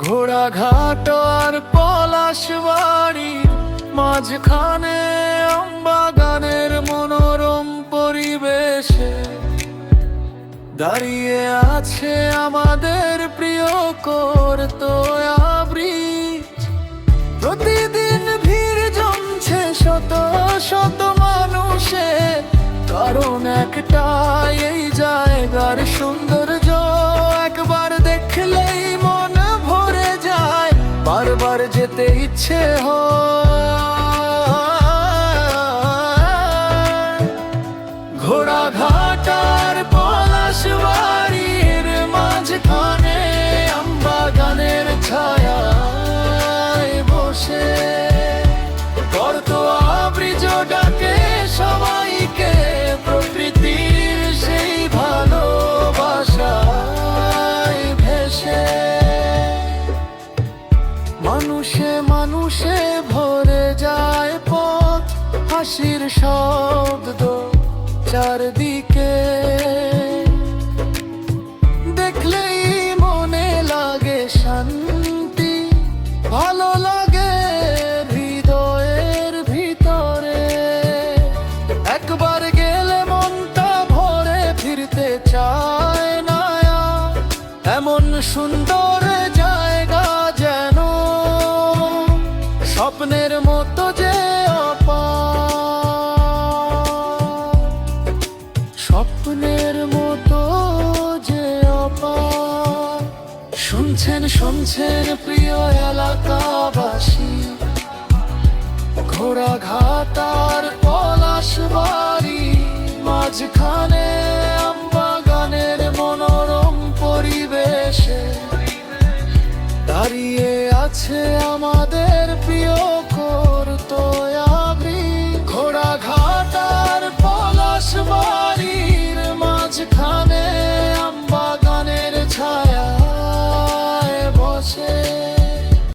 ঘোড়াঘাট আর পলাশ বাড়ির মাঝখানে আমবাগানের মনোরম পরিবেশে দাঁড়িয়ে আছে আমাদের প্রিয় করতোয়া ব্রিজ। প্রতিদিন ভিড় জমছে শত শত মানুষে, কারণ একটাই, এই জায়গার সৌন্দর্য একবার দেখলেই মন ভরে যায়, বারবার যেতে ইচ্ছে হয়। ঘোড়াঘাট আর পলাশ বাড়ির মাঝখানে আমবাগানের ছায়ায় বসে করতোয়া ব্রিজ ডাকে সবাইকে প্রকৃতির সেই ভালোবাসায় ভেসে। মানুষে মানুষে ভরে যায় পথ, হাসির শব্দ চারদিকে, দেখলেই মনে লাগে শান্তি, ভালো লাগে হৃদয়ের ভিতরে। একবার গেলে মনটা ভরে ফিরতে চায় না, এমন সুন্দর জায়গা যেন স্বপ্নের মতো যে অপার, স্বপ্নের মতো যে অপার। শুনছেন শুনছেন প্রিয় এলাকাবাসী, ঘোড়াঘাট আর পলাশ বাড়ি মাঝখানে আমবাগানের মনোরম পরিবেশে দাঁড়িয়ে আছে আমাদের প্রিয়